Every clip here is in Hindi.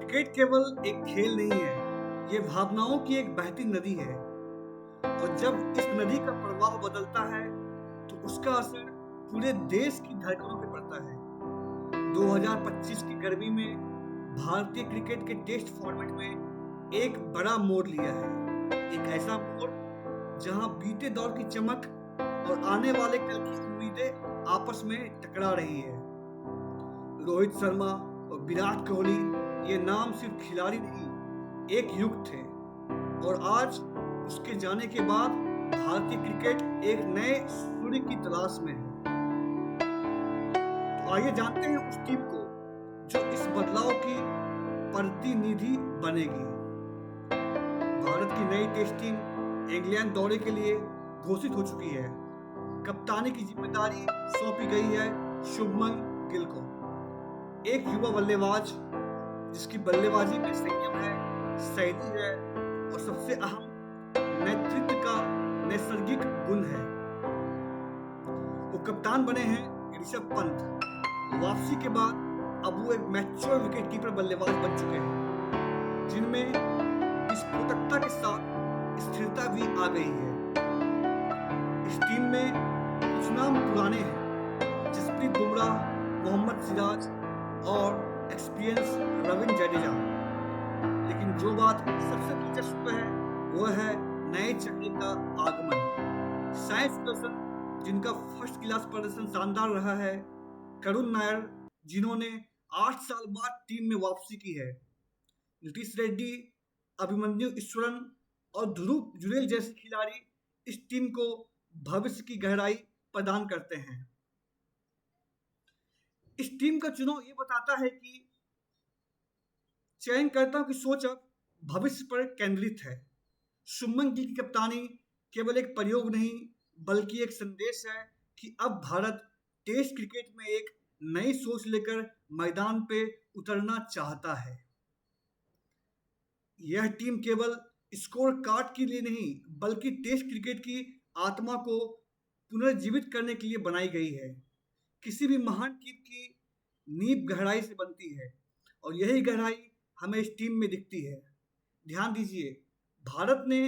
क्रिकेट केवल एक खेल नहीं है, ये भावनाओं की एक बहती नदी है। और जब इस नदी का प्रवाह बदलता है, तो उसका असर पूरे देश की धड़कनों पे पड़ता है। 2025 की गर्मी में भारतीय क्रिकेट के टेस्ट फॉर्मेट में एक बड़ा मोड़ लिया है। एक ऐसा मोड़ जहां बीते दौर की चमक और आने वाले कल की उम्मीदें आपस में टकरा रही है। रोहित शर्मा और विराट कोहली ये नाम सिर्फ खिलाड़ी नहीं, एक युग थे। और आज उसके जाने के बाद भारतीय क्रिकेट एक नए सूर्य की तलाश में है। तो आइए जानते हैं उस टीम को जो इस बदलाव की प्रतिनिधि बनेगी। भारत की नई टेस्ट टीम इंग्लैंड दौरे के लिए घोषित हो चुकी है। कप्तानी की जिम्मेदारी सौंपी गई है शुभमन गिल को, एक युवा बल्लेबाज जिसकी बल्लेबाजी में संयम है, शैली है और सबसे अहम नेतृत्व का नैसर्गिक गुण है। वो कप्तान बने हैं ऋषभ पंत। वापसी के बाद अब वो एक मैच्योर विकेटकीपर बल्लेबाज बन चुके हैं, जिनमें विस्फोटकता के साथ स्थिरता भी आ गई है। इस टीम में कुछ नाम पुराने हैं, जसप्रीत बुमराह, मोहम्मद सिराज और एक्सपीरियंस रविंद्र जडेजा। लेकिन जो बात सबसे दिलचस्प है वो है नए चेहरे का आगमन। साई सुदर्शन, जिनका फर्स्ट क्लास प्रदर्शन शानदार रहा है, करुण नायर, जिन्होंने 8 साल बाद टीम में वापसी की है, नीतीश रेड्डी, अभिमन्यु ईश्वरन और ध्रुव जुरेल जैसे खिलाड़ी इस टीम को भविष्य की गहराई प्रदान करते हैं। इस टीम का चुनाव ये बताता है कि चयनकर्ताओं की सोच अब भविष्य पर केंद्रित है। शुभमन गिल की कप्तानी केवल एक प्रयोग नहीं, बल्कि एक संदेश है कि अब भारत टेस्ट क्रिकेट में एक नई सोच लेकर मैदान पे उतरना चाहता है। यह टीम केवल स्कोर कार्ड के लिए नहीं, बल्कि टेस्ट क्रिकेट की आत्मा को पुनर्जीवित करने के लिए बनाई गई है। किसी भी महान टीम की नींव गहराई से बनती है, और यही गहराई हमें इस टीम में दिखती है। ध्यान दीजिए, भारत ने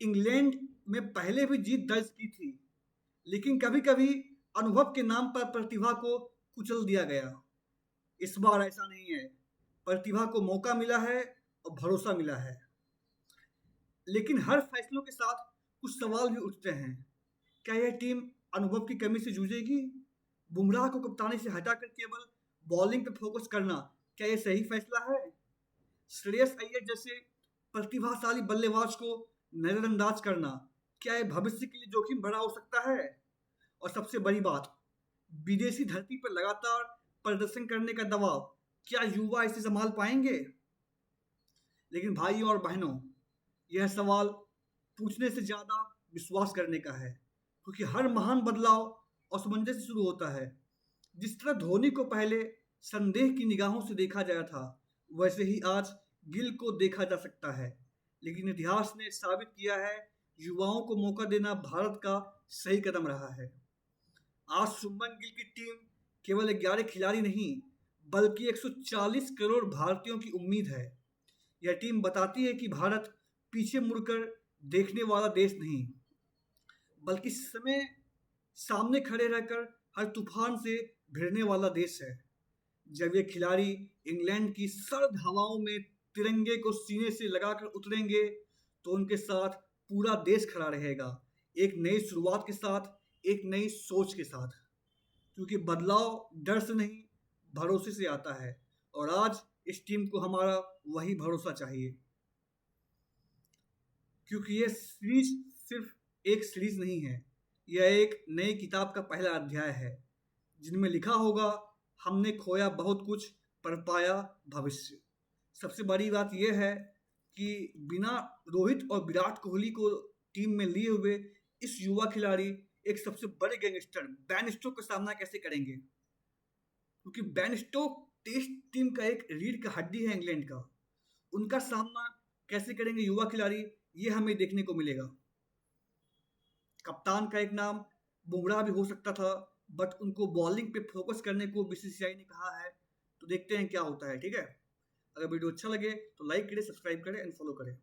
इंग्लैंड में पहले भी जीत दर्ज की थी, लेकिन कभी कभी अनुभव के नाम पर प्रतिभा को कुचल दिया गया। इस बार ऐसा नहीं है। प्रतिभा को मौका मिला है और भरोसा मिला है। लेकिन हर फैसलों के साथ कुछ सवाल भी उठते हैं। क्या यह टीम अनुभव की कमी से जूझेगी? बुमराह को कप्तानी से हटाकर केवल बॉलिंग पर फोकस करना, क्या यह सही फैसला है? श्रेयस अय्यर जैसे प्रतिभाशाली बल्लेबाज को नजरअंदाज करना, क्या यह भविष्य के लिए जोखिम भरा हो सकता है? और सबसे बड़ी बात, विदेशी धरती पर लगातार प्रदर्शन करने का दबाव, क्या युवा इसे संभाल पाएंगे? लेकिन भाइयों और बहनों, यह सवाल पूछने से ज्यादा विश्वास करने का है, क्योंकि हर महान बदलाव असमंजस से शुरू होता है। जिस तरह धोनी को पहले संदेह की निगाहों से देखा गया था, वैसे ही आज गिल को देखा जा सकता है। लेकिन इतिहास ने साबित किया है, युवाओं को मौका देना भारत का सही कदम रहा है। आज शुभमन गिल की टीम केवल 11 खिलाड़ी नहीं, बल्कि 140 करोड़ भारतीयों की उम्मीद है। यह टीम बताती है कि भारत पीछे मुड़कर देखने वाला देश नहीं, बल्कि समय सामने खड़े रहकर हर तूफान से भिड़ने वाला देश है। जब ये खिलाड़ी इंग्लैंड की सर्द हवाओं में तिरंगे को सीने से लगाकर उतरेंगे, तो उनके साथ पूरा देश खड़ा रहेगा, एक नई शुरुआत के साथ, एक नई सोच के साथ। क्योंकि बदलाव डर से नहीं, भरोसे से आता है। और आज इस टीम को हमारा वही भरोसा चाहिए, क्योंकि ये सीरीज सिर्फ एक सीरीज नहीं है, यह एक नई किताब का पहला अध्याय है, जिनमें लिखा होगा, हमने खोया बहुत कुछ पर पाया भविष्य। सबसे बड़ी बात यह है कि बिना रोहित और विराट कोहली को टीम में लिए हुए इस युवा खिलाड़ी एक सबसे बड़े गैंगस्टर बैन स्टोक का सामना कैसे करेंगे? क्योंकि बैन स्टोक टेस्ट टीम का एक रीढ़ का हड्डी है इंग्लैंड का। उनका सामना कैसे करेंगे युवा खिलाड़ी, ये हमें देखने को मिलेगा। कप्तान का एक नाम बुमराह भी हो सकता था, बट उनको बॉलिंग पे फोकस करने को बीसीसीआई ने कहा है, तो देखते हैं क्या होता है। ठीक है, अगर वीडियो अच्छा लगे तो लाइक करें, सब्सक्राइब करें एंड फॉलो करें।